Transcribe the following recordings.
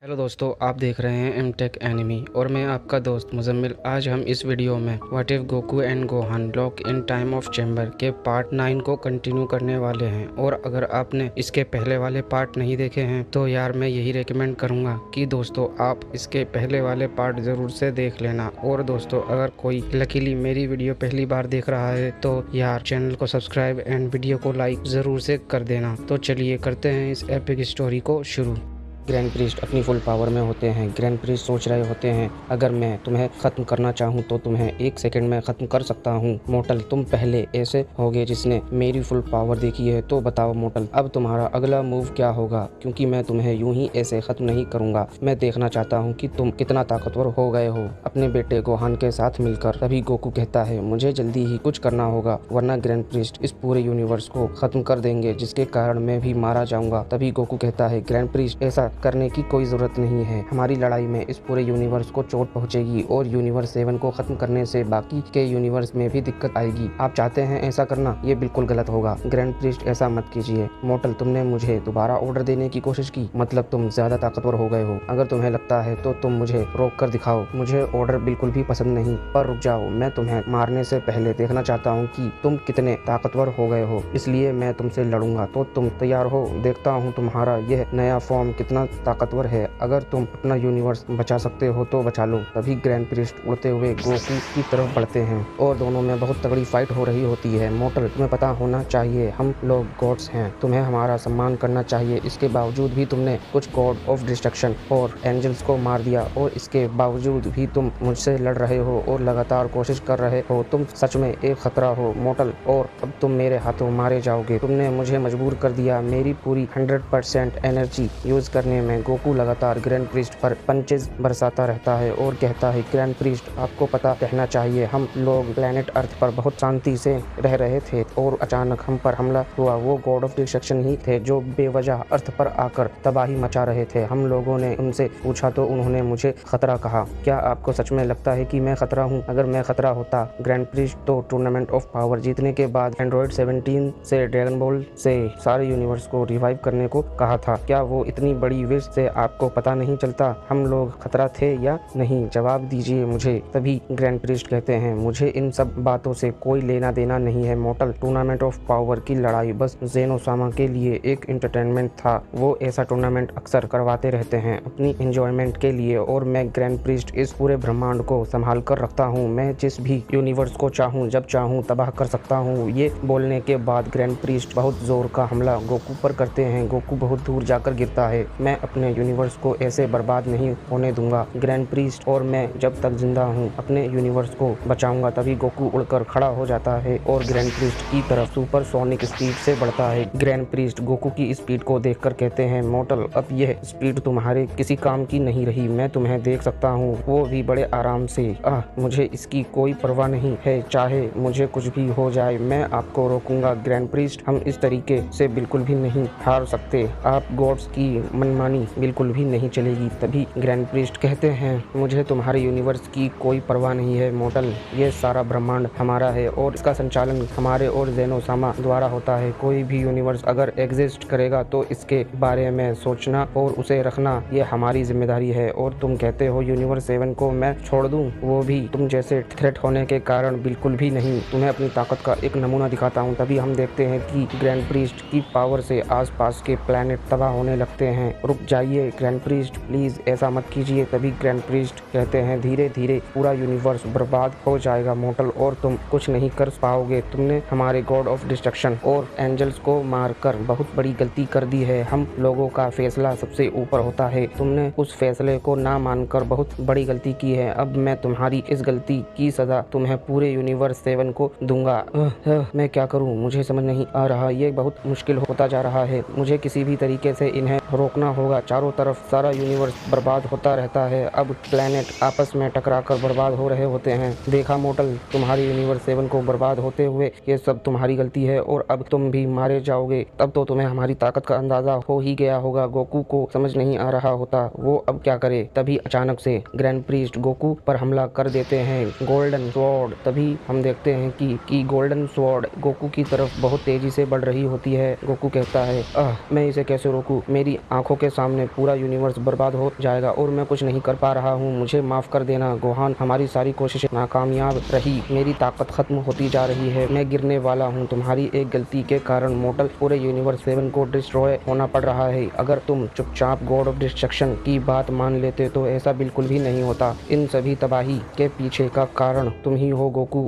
Hello दोस्तों, आप देख रहे हैं एम टेक एनिमी और मैं आपका दोस्त मुजम्मिल। आज हम इस वीडियो में what if Goku and Gohan lock in time of chamber के पार्ट 9 को कंटिन्यू करने वाले हैं। और अगर आपने इसके पहले वाले पार्ट नहीं देखे हैं तो यार मैं यही रेकमेंड करूंगा कि दोस्तों आप इसके पहले वाले पार्ट ज़रूर से देख लेना। और दोस्तों अगर कोई लकीली मेरी वीडियो पहली बार देख रहा है तो यार चैनल को सब्सक्राइब एंड वीडियो को लाइक ज़रूर से कर देना। तो चलिए करते हैं इस एपिक स्टोरी को शुरू। ग्रैंड प्रीस्ट अपनी फुल पावर में होते हैं। ग्रैंड प्रीस्ट सोच रहे होते हैं, अगर मैं तुम्हें ख़त्म करना चाहूँ तो तुम्हें 1 सेकंड में ख़त्म कर सकता हूँ। मोटल, तुम पहले ऐसे होगे जिसने मेरी फुल पावर देखी है, तो बताओ मोटल अब तुम्हारा अगला मूव क्या होगा, क्योंकि मैं तुम्हें यूं ही ऐसे ख़त्म नहीं करूँगा। मैं देखना चाहता हूँ कि तुम कितना ताकतवर हो गए हो अपने बेटे गोहान के साथ मिलकर। तभी गोकू कहता है, मुझे जल्दी ही कुछ करना होगा वरना ग्रैंड प्रीस्ट इस पूरे यूनिवर्स को ख़त्म कर देंगे, जिसके कारण मैं भी मारा जाऊँगा। तभी गोकू कहता है, ग्रैंड प्रीस्ट ऐसा करने की कोई जरूरत नहीं है। हमारी लड़ाई में इस पूरे यूनिवर्स को चोट पहुंचेगी और यूनिवर्स 7 को खत्म करने से बाकी के यूनिवर्स में भी दिक्कत आएगी। आप चाहते हैं ऐसा करना, ये बिल्कुल गलत होगा। ग्रैंड प्रीस्ट ऐसा मत कीजिए। मोटल, तुमने मुझे दोबारा ऑर्डर देने की कोशिश की, मतलब तुम ज्यादा ताकतवर हो गए हो। अगर तुम्हें लगता है तो तुम मुझे रोक कर दिखाओ। मुझे ऑर्डर बिल्कुल भी पसंद नहीं, पर रुक जाओ, मैं तुम्हें मारने से पहले देखना चाहता हूँ कि तुम कितने ताकतवर हो गए हो, इसलिए मैं तुमसे लड़ूंगा। तो तुम तैयार हो? देखता हूँ तुम्हारा यह नया फॉर्म कितना ताकतवर है। अगर तुम अपना यूनिवर्स बचा सकते हो तो बचा लो। तभी ग्रैंड प्रीस्ट उड़ते हुए गोकू की तरफ बढ़ते हैं और दोनों में बहुत तगड़ी फाइट हो रही होती है। मोटल, तुम्हें पता होना चाहिए हम लोग गॉड्स हैं, तुम्हें हमारा सम्मान करना चाहिए। इसके बावजूद भी तुमने कुछ गॉड ऑफ डिस्ट्रक्शन और एंजल्स को मार दिया, और इसके बावजूद भी तुम मुझसे लड़ रहे हो और लगातार कोशिश कर रहे हो। तुम सच में एक खतरा हो मोटल, और अब तुम मेरे हाथों मारे जाओगे। तुमने मुझे मजबूर कर दिया मेरी पूरी 100% एनर्जी यूज करने में। गोकू लगातार ग्रैंड प्रीस्ट पर पंचेस बरसाता रहता है और कहता है, ग्रैंड प्रीस्ट आपको पता रहना चाहिए, हम लोग प्लेनेट अर्थ पर बहुत शांति से रह रहे थे और अचानक हम पर हमला हुआ। वो गॉड ऑफ डिस्ट्रक्शन ही थे जो बेवजह अर्थ पर आकर तबाही मचा रहे थे। हम लोगों ने उनसे पूछा तो उन्होंने मुझे खतरा कहा। क्या आपको सच में लगता है कि मैं खतरा हूँ? अगर मैं खतरा होता ग्रैंड प्रीस्ट तो टूर्नामेंट ऑफ पावर जीतने के बाद एंड्रॉइड 17 से ड्रैगन बॉल से सारे यूनिवर्स को रिवाइव करने को कहा था। क्या वो इतनी बड़ी विश से आपको पता नहीं चलता हम लोग खतरा थे या नहीं? जवाब दीजिए मुझे। तभी ग्रैंड प्रीस्ट कहते हैं, मुझे इन सब बातों से कोई लेना देना नहीं है मोटल। टूर्नामेंट ऑफ पावर की लड़ाई बस ज़ेन ओसामा के लिए एक एंटरटेनमेंट था। वो ऐसा टूर्नामेंट अक्सर करवाते रहते हैं अपनी एंजॉयमेंट के लिए, और मैं ग्रैंड प्रीस्ट इस पूरे ब्रह्मांड को संभाल कर रखता हूँ। मैं जिस भी यूनिवर्स को चाहूँ जब चाहूँ तबाह कर सकता हूँ। ये बोलने के बाद ग्रैंड प्रीस्ट बहुत जोर का हमला गोकू पर करते हैं। गोकू बहुत दूर जाकर गिरता है। मैं अपने यूनिवर्स को ऐसे बर्बाद नहीं होने दूंगा। ग्रैंड प्रीस्ट और मैं जब तक जिंदा हूँ अपने यूनिवर्स को बचाऊंगा। तभी गोकू उड़कर खड़ा हो जाता है और ग्रैंड प्रीस्ट की तरफ सुपर सोनिक स्पीड से बढ़ता है। ग्रैंड प्रीस्ट गोकू की स्पीड को देखकर कहते हैं, मोटल अब यह स्पीड तुम्हारे किसी काम की नहीं रही। मैं तुम्हें देख सकता हूँ, वो भी बड़े आराम से। मुझे इसकी कोई परवाह नहीं है, चाहे मुझे कुछ भी हो जाए मैं आपको रोकूंगा। ग्रैंड प्रीस्ट, हम इस तरीके से बिल्कुल भी नहीं हार सकते। आप गॉड्स की मनमानी बिल्कुल भी नहीं चलेगी। तभी ग्रैंड प्रीस्ट कहते हैं, मुझे तुम्हारे यूनिवर्स की कोई परवाह नहीं है मोटल। ये सारा ब्रह्मांड हमारा है और इसका संचालन हमारे और ज़ेन ओसामा द्वारा होता है। कोई भी यूनिवर्स अगर एग्जिस्ट करेगा तो इसके बारे में सोचना और उसे रखना ये हमारी जिम्मेदारी है। और तुम कहते हो यूनिवर्स 7 को मैं छोड़ दूं? वो भी तुम जैसे थ्रेट होने के कारण बिल्कुल भी नहीं। तुम्हें अपनी ताकत का एक नमूना दिखाता हूँ। तभी हम देखते हैं कि ग्रैंड प्रीस्ट की पावर से आसपास के प्लेनेट तबाह होने लगते हैं। रुक जाइए ग्रैंड प्रीस्ट, प्लीज ऐसा मत कीजिए। तभी ग्रैंड प्रीस्ट कहते हैं, धीरे धीरे पूरा यूनिवर्स बर्बाद हो जाएगा मोटल, और तुम कुछ नहीं कर पाओगे। तुमने हमारे गॉड ऑफ डिस्ट्रक्शन और एंजल्स को मारकर बहुत बड़ी गलती कर दी है। हम लोगों का फैसला सबसे ऊपर होता है। तुमने उस फैसले को ना मानकर बहुत बड़ी गलती की है। अब मैं तुम्हारी इस गलती की सजा तुम्हें पूरे यूनिवर्स 7 को दूंगा। मैं क्या करूं? मुझे समझ नहीं आ रहा। ये बहुत मुश्किल होता जा रहा है। मुझे किसी भी तरीके से इन्हें रोकना होगा। चारों तरफ सारा यूनिवर्स बर्बाद होता रहता है। अब प्लेनेट आपस में टकराकर बर्बाद हो रहे होते हैं। देखा मोटल, तुम्हारी यूनिवर्स 7 को बर्बाद होते हुए, ये सब तुम्हारी गलती है और अब तुम भी मारे जाओगे। तब तो तुम्हें हमारी ताकत का अंदाजा हो ही गया होगा। गोकू को समझ नहीं आ रहा होता वो अब क्या करे। तभी अचानक से ग्रैंड प्रीस्ट गोकू पर हमला कर देते हैं, गोल्डन स्वॉर्ड। तभी हम देखते हैं कि गोल्डन स्वॉर्ड गोकू की तरफ बहुत तेजी से बढ़ रही होती है। गोकू कहता है, मैं इसे कैसे रोकूं? मेरी आंखों के सामने पूरा यूनिवर्स बर्बाद हो जाएगा और मैं कुछ नहीं कर पा रहा हूँ, मुझे माफ कर देना गोहान। हमारी सारी कोशिशें नाकामयाब रही, मेरी ताकत खत्म होती जा रही है, मैं गिरने वाला हूँ। तुम्हारी एक गलती के कारण मोटल पूरे यूनिवर्स 7 को डिस्ट्रॉय होना पड़ रहा है। अगर तुम चुपचाप गॉड ऑफ डिस्ट्रक्शन की बात मान लेते तो ऐसा बिल्कुल भी नहीं होता। इन सभी तबाही के पीछे का कारण तुम ही हो गोकू।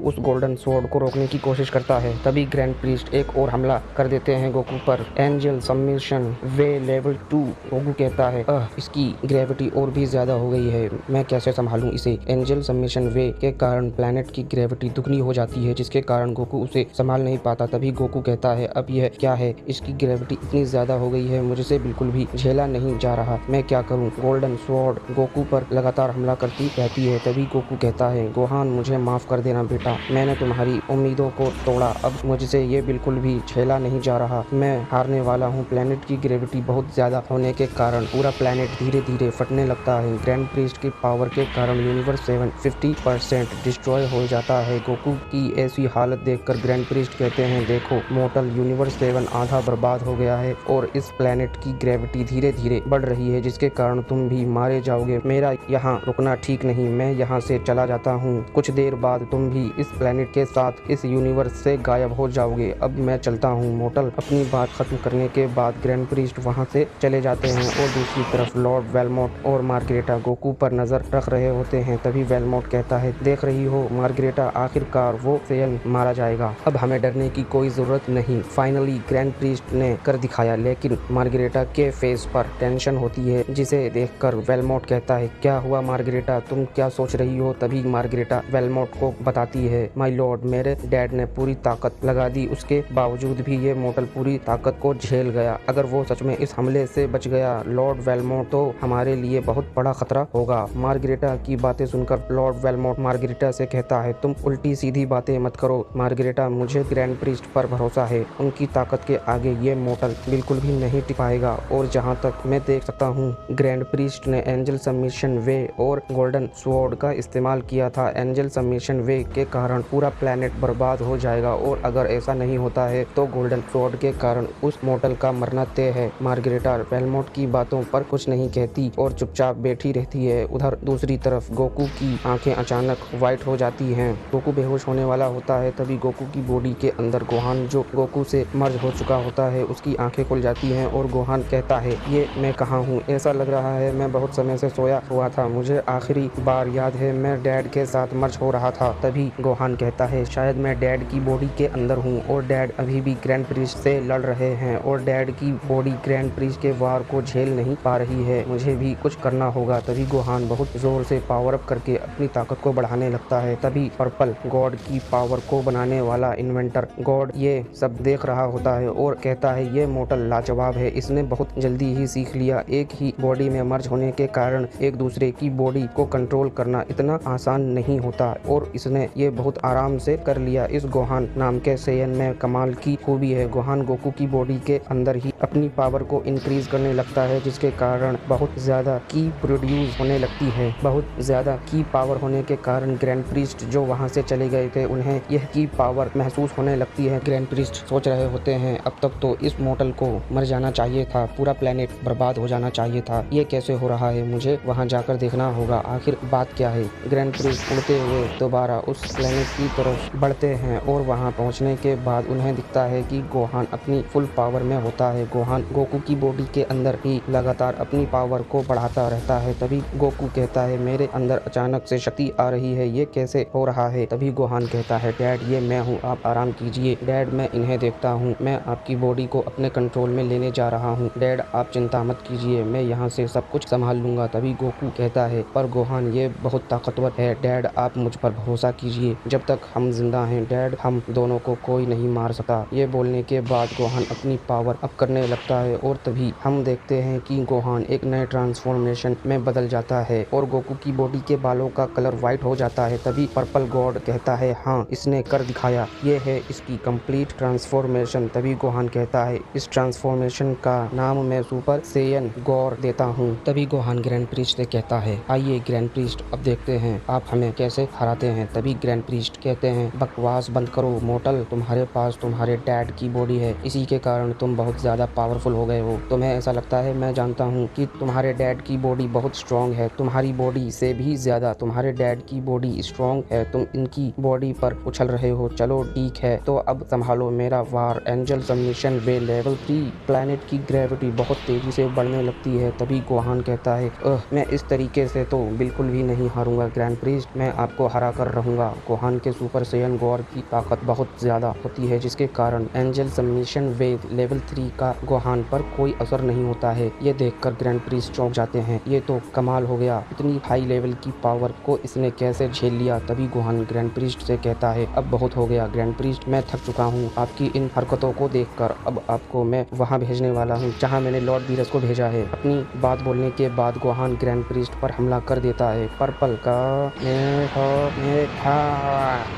उस गोल्डन स्वॉर्ड को रोकने की कोशिश करता है, तभी ग्रैंड प्रीस्ट एक और हमला कर देते हैं गोकू पर। एंजल सबमिशन वे लेवल 2। गोकू कहता है इसकी ग्रेविटी और भी ज्यादा हो गई है, मैं कैसे संभालूं इसे। एंजल सबमिशन वे के कारण प्लैनेट की ग्रेविटी दुगनी हो जाती है, जिसके कारण गोकू उसे संभाल नहीं पाता। तभी गोकू कहता है अब यह क्या है, इसकी ग्रेविटी इतनी ज्यादा हो गई है, मुझसे बिल्कुल भी झेला नहीं जा रहा, मैं क्या करूं। गोल्डन स्वॉर्ड गोकू पर लगातार हमला करती रहती है। तभी गोकू कहता है गोहान मुझे माफ कर देना बेटा, मैंने तुम्हारी उम्मीदों को तोड़ा, अब मुझसे ये बिल्कुल भी झेला नहीं जा रहा, मैं हारने वाला हूँ। प्लैनेट की ग्रेविटी बहुत ज्यादा होने के कारण पूरा प्लैनेट धीरे धीरे फटने लगता है। ग्रैंड प्रीस्ट की पावर के कारण यूनिवर्स 7 50% डिस्ट्रॉय हो जाता है। गोकू की ऐसी हालत देखकर ग्रैंड प्रीस्ट कहते हैं देखो मोटल, यूनिवर्स 7 आधा बर्बाद हो गया है और इस प्लैनेट की ग्रेविटी धीरे धीरे बढ़ रही है, जिसके कारण तुम भी मारे जाओगे। मेरा यहाँ रुकना ठीक नहीं, मैं यहाँ से चला जाता हूँ। कुछ देर बाद तुम भी इस प्लैनेट के साथ इस यूनिवर्स से गायब हो जाओगे। अब मैं चलता हूँ। मोटल अपनी बात खत्म करने के बाद ग्रैंड प्रीस्ट वहाँ से चले जाते हैं और दूसरी तरफ लॉर्ड वेलमोट और मार्गरेटा गोकू पर नजर रख रहे होते हैं। तभी वेलमोट कहता है देख रही हो मार्गरेटा, आखिरकार वो सेयन मारा जाएगा, अब हमें डरने की कोई जरूरत नहीं। फाइनली ग्रैंड प्रीस्ट ने कर दिखाया, लेकिन मार्गरेटा के फेस पर टेंशन होती है, जिसे देखकर वेलमोट कहता है क्या हुआ मार्गरेटा, तुम क्या सोच रही हो। तभी मार्गरेटा वेलमोट को बताती है माय लॉर्ड, मेरे डैड ने पूरी ताकत लगा दी, उसके बावजूद भी ये मोटल पूरी ताकत को झेल गया। अगर वो सच में इस हमले से बच गया लॉर्ड वेलमोट, तो हमारे लिए बहुत बड़ा खतरा होगा। मार्गरेटा की बातें सुनकर लॉर्ड वेलमोट मार्गरेटा से कहता है तुम उल्टी सीधी बातें मत करो मार्गरेटा, मुझे ग्रैंड प्रीस्ट पर भरोसा है, उनकी ताकत के आगे ये मोटल बिल्कुल भी नहीं टिक पाएगा। और जहाँ तक मैं देख सकता हूँ ग्रैंड प्रीस्ट ने एंजल सबमिशन वे और गोल्डन स्वॉर्ड का इस्तेमाल किया था। एंजल सबमिशन वे के कारण पूरा प्लैनेट बर्बाद हो जाएगा और अगर ऐसा नहीं होता है तो गोल्डन स्वॉर्ड के कारण उस मोटल का मरना तय है। मार्गरेटा वेलमोट की बातों पर कुछ नहीं कहती और चुपचाप बैठी रहती है। उधर दूसरी तरफ गोकू की आंखें अचानक व्हाइट हो जाती हैं, गोकू बेहोश होने वाला होता है। तभी गोकू की बॉडी के अंदर गोहान, जो गोकू से मर्ज हो चुका होता है, उसकी आंखें खुल जाती हैं और गोहान कहता है ये मैं कहाँ हूँ, ऐसा लग रहा है मैं बहुत समय से सोया हुआ था, मुझे आखिरी बार याद है मैं डैड के साथ मर्ज हो रहा था। तभी गोहान कहता है शायद मैं डैड की बॉडी के अंदर हूँ और डैड अभी भी ग्रैंड प्रीस्ट से लड़ रहे हैं और डैड की बॉडी ग्रैंड प्रीस्ट के वार को झेल नहीं पा रही है, मुझे भी कुछ करना होगा। तभी गोहान बहुत जोर से पावर अप करके अपनी ताकत को बढ़ाने लगता है। तभी पर्पल गॉड की पावर को बनाने वाला इन्वेंटर गॉड ये सब देख रहा होता है और कहता है ये मोटल लाजवाब है, इसने बहुत जल्दी ही सीख लिया, एक ही बॉडी में मर्ज होने के कारण एक दूसरे की बॉडी को कंट्रोल करना इतना आसान नहीं होता और इसने ये बहुत आराम से कर लिया। इस गोहान नाम के सेयन में कमाल की खूबी है, गोहान गोकू की बॉडी के अंदर ही अपनी पावर को इंक्रीज करने लगता है, जिसके कारण बहुत ज्यादा की प्रोड्यूस होने लगती है। बहुत ज्यादा की पावर होने के कारण ग्रैंड प्रीस्ट जो वहाँ से चले गए थे उन्हें यह की पावर महसूस होने लगती है। ग्रैंड प्रीस्ट सोच रहे होते हैं अब तक तो इस मोटल को मर जाना चाहिए था, पूरा प्लेनेट बर्बाद हो जाना चाहिए था, ये कैसे हो रहा है, मुझे वहाँ जाकर देखना होगा आखिर बात क्या है। ग्रैंड प्रीस्ट उड़ते हुए दोबारा उस प्लेनेट की तरफ बढ़ते हैं और वहां पहुंचने के बाद उन्हें दिखता है कि गोहान अपनी फुल पावर में होता है। गोहान गोकू की बॉडी के अंदर ही लगातार अपनी पावर को बढ़ाता रहता है। तभी गोकू कहता है मेरे अंदर अचानक से शक्ति आ रही है, ये कैसे हो रहा है। तभी गोहान कहता है डैड ये मैं हूँ, आप आराम कीजिए। डैड मैं इन्हें देखता हूँ, मैं आपकी बॉडी को अपने कंट्रोल में लेने जा रहा हूँ, डैड आप चिंता मत कीजिए, मैं यहाँ से सब कुछ संभाल लूंगा। तभी गोकू कहता है पर गोहान ये बहुत ताकतवर है, डैड आप मुझ पर भरोसा कीजिए, जब तक हम जिंदा हैं डैड हम दोनों को कोई नहीं मार सकता। ये बोलने के बाद गोहान अपनी पावर अप करने लगता है और तभी हम देखते हैं कि गोहान एक नए ट्रांसफॉर्मेशन में बदल जाता है और गोकू की बॉडी के बालों का कलर व्हाइट हो जाता है। तभी पर्पल गॉड कहता है हाँ इसने कर दिखाया, ये है इसकी कंप्लीट ट्रांसफॉर्मेशन। तभी गोहान कहता है इस ट्रांसफॉर्मेशन का नाम मैं सुपर सेयन गॉर देता हूँ। तभी गोहान ग्रैंड प्रीस्ट से कहता है आइए ग्रैंड प्रीस्ट अब देखते हैं आप हमें कैसे हराते हैं। तभी ग्रैंड प्रीस्ट कहते हैं बकवास बंद करो मोटल, तुम्हारे पास तुम्हारे डैड की बॉडी है, इसी के कारण तुम बहुत ज्यादा पावरफुल हो गए हो, तुम्हें ऐसा लगता है मैं जानता हूँ कि तुम्हारे डैड की बॉडी बहुत स्ट्रॉन्ग है, तुम्हारी बॉडी से भी ज्यादा तुम्हारे डैड की बॉडी स्ट्रॉन्ग है, तुम इनकी बॉडी पर उछल रहे हो। चलो ठीक है, तो अब संभालो मेरा वार। एंजल सबमिशन वे लेवल 3। प्लैनेट की ग्रेविटी बहुत तेजी से बढ़ने लगती है। तभी गोहान कहता है मैं इस तरीके से तो बिल्कुल भी नहीं हारूंगा ग्रैंड प्रीस्ट, मैं आपको हरा कर रहूंगा। गोहान के सुपर सैयन गॉर की ताकत बहुत ज्यादा होती है, जिसके कारण एंजल सबमिशन वेव लेवल 3 का गोहान पर कोई असर नहीं होता है। ये देखकर ग्रैंड प्रीस्ट चौंक जाते हैं, ये तो कमाल हो गया, इतनी हाई लेवल की पावर को इसने कैसे झेल लिया। तभी गोहान ग्रैंड प्रीस्ट से कहता है अब बहुत हो गया ग्रैंड प्रीस्ट, मैं थक चुका हूँ आपकी इन हरकतों को देखकर। अब आपको मैं वहाँ भेजने वाला हूँ जहाँ मैंने लॉर्ड बीरस को भेजा है। अपनी बात बोलने के बाद गोहान ग्रैंड प्रीस्ट पर हमला कर देता है। पर्पल का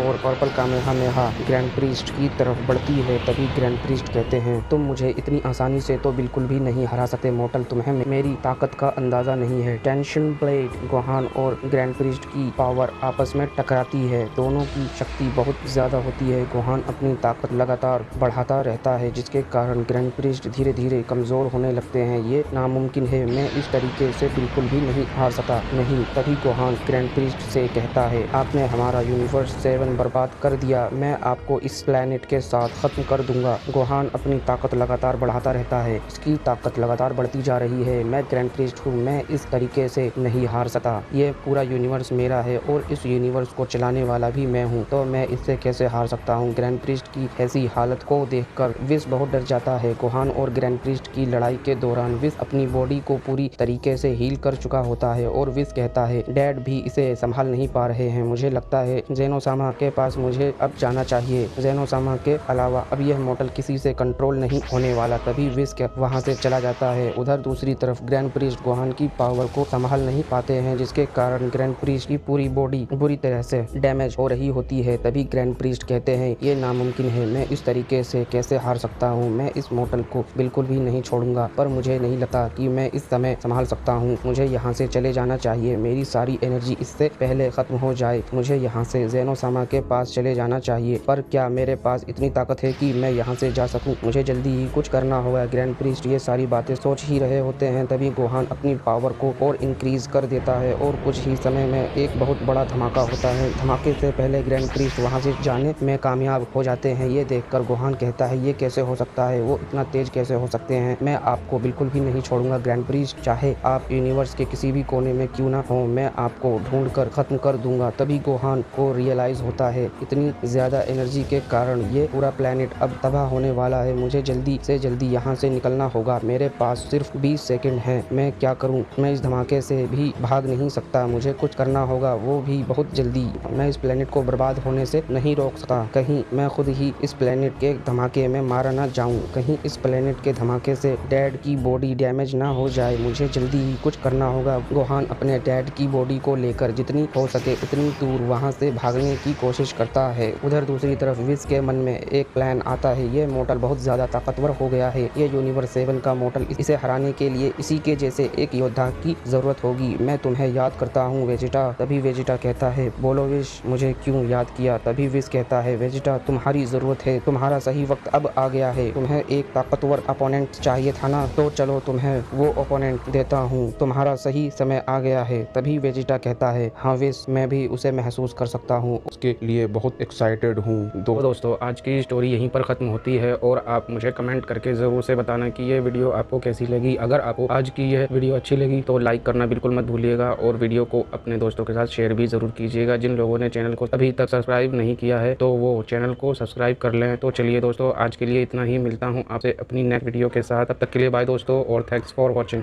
और पर्पल का मेहा ग्रैंड प्रीस्ट की तरफ बढ़ती है। तभी ग्रैंड प्रीस्ट कहते हैं तुम मुझे इतनी आसानी से तो बिल्कुल भी नहीं हरा सकते मॉर्टल, तुम्हें मेरी ताकत का अंदाजा नहीं है। टेंशन ब्लेड गोहान और ग्रैंड प्रीस्ट की पावर आपस में टकराती है, दोनों की शक्ति बहुत ज्यादा होती है। गोहान अपनी ताकत लगातार बढ़ाता रहता है, जिसके कारण ग्रैंड प्रीस्ट धीरे धीरे कमजोर होने लगते हैं। ये नामुमकिन है, मैं इस तरीके से बिल्कुल भी नहीं हार सकता नहीं। तभी गोहान ग्रैंड प्रीस्ट से कहता है आपने हमारा यूनिवर्स 7 बर्बाद कर दिया, मैं आपको इस प्लेनेट के साथ खत्म कर दूंगा। गोहान अपनी ताकत लगातार बढ़ाता रहता है, इसकी ताकत लगातार बढ़ती जा रही है। मैं ग्रैंड प्रीस्ट हूँ, मैं इस तरीके से नहीं हार सकता, ये पूरा यूनिवर्स मेरा है और इस यूनिवर्स को चलाने वाला भी मैं हूँ, तो मैं इससे कैसे हार सकता हूँ। ग्रैंड प्रीस्ट की ऐसी हालत को देखकर विस बहुत डर जाता है। गोहान और ग्रैंड प्रीस्ट की लड़ाई के दौरान विस अपनी बॉडी को पूरी तरीके से हील कर चुका होता है और विस कहता है डैड भी इसे संभाल नहीं पा रहे हैं, मुझे लगता है जेनोसामा के पास मुझे अब जाना चाहिए। जेनोसामा के अलावा अब यह मॉडल किसी से कंट्रोल नहीं होने वाला। तभी विस वहां से चला जाता है। उधर दूसरी तरफ ग्रैंड प्रीस्ट गोहान की पावर को संभाल नहीं पाते हैं, जिसके कारण ग्रैंड प्रीस्ट की पूरी बॉडी बुरी तरह से डैमेज हो रही होती है। तभी ग्रैंड प्रीस्ट कहते हैं ये नामुमकिन है, मैं इस तरीके से कैसे हार सकता हूँ, मैं इस मॉडल को बिल्कुल भी नहीं छोड़ूंगा, पर मुझे नहीं लगता कि मैं इस समय संभाल सकता हूँ, मुझे यहाँ से चले जाना चाहिए, मेरी सारी एनर्जी इससे पहले खत्म हो जाए, मुझे यहाँ से जेनोसामा के पास चले जाना चाहिए। पर क्या मेरे पास इतनी ताकत है कि मैं यहाँ से जा सकूँ, मुझे जल्दी ही कुछ करना होगा। ग्रैंड प्रीस्ट ये सारी बातें सोच ही रहे होते हैं, तभी गोहान अपनी पावर को और इंक्रीज कर देता है और कुछ ही समय में एक बहुत बड़ा धमाका होता है। धमाके से पहले ग्रैंड प्रीस्ट वहाँ से जाने में कामयाब हो जाते हैं। ये देखकर गोहान कहता है ये कैसे हो सकता है, वो इतना तेज कैसे हो सकते हैं, मैं आपको बिल्कुल भी नहीं छोड़ूंगा ग्रैंड प्रीस्ट, चाहे आप यूनिवर्स के किसी भी कोने में क्यों ना हो, मैं आपको ढूंढ कर खत्म कर दूंगा। तभी गोहान को रियलाइज होता है इतनी ज्यादा एनर्जी के कारण ये पूरा प्लेनेट अब तबाह होने वाला है, मुझे जल्दी से जल्दी यहाँ से निकलना होगा, मेरे पास सिर्फ 20 सेकंड है, मैं क्या करूँ, मैं इस धमाके से भी भाग नहीं सकता, मुझे कुछ करना होगा, वो भी बहुत जल्दी। मैं इस प्लेनेट को बर्बाद होने से नहीं रोक सकता, कहीं मैं खुद ही इस प्लेनेट के धमाके में मारा ना जाऊं, कहीं इस प्लेनेट के धमाके से डैड की बॉडी डैमेज ना हो जाए, मुझे जल्दी ही कुछ करना होगा। गोहान अपने डैड की बॉडी को लेकर जितनी हो सके उतनी दूर वहां से भागने की कोशिश करता है। उधर दूसरी तरफ विस के मन में एक प्लान आता है, ये मॉडल बहुत ज्यादा ताकतवर हो गया है, ये यूनिवर्स 7 का मॉडल, इसे हराने के लिए इसी के जैसे एक योद्धा की जरूरत होगी, मैं तुम्हें याद करता हूँ वेजिटा। तभी वेजिटा कहता है बोलो विश, मुझे क्यों याद किया। तभी विश कहता है वेजिटा तुम्हारी जरूरत है, तुम्हारा सही वक्त अब आ गया है, तुम्हें एक ताकतवर अपोनेंट चाहिए था ना, तो चलो तुम्हें वो अपोनेंट देता हूँ, तुम्हारा सही समय आ गया है। तभी वेजिटा कहता है हाँ विश, मैं भी उसे महसूस कर सकता हूँ, उसके लिए बहुत एक्साइटेड हूँ। दोस्तों आज की स्टोरी यहीं पर खत्म होती है और आप मुझे कमेंट करके जरूर से बताना कि ये वीडियो आपको कैसी लगी। अगर आपको आज की यह वीडियो अच्छी लगी तो लाइक करना बिल्कुल मत भूलिएगा और वीडियो को अपने दोस्तों के साथ शेयर भी जरूर कीजिएगा। जिन लोगों ने चैनल को अभी तक सब्सक्राइब नहीं किया है तो वो चैनल को सब्सक्राइब कर लें। तो चलिए दोस्तों आज के लिए इतना ही, मिलता हूँ आपसे अपनी नेक्स्ट वीडियो के साथ, तब तक के लिए बाय दोस्तों और थैंक्स फॉर वॉचिंग।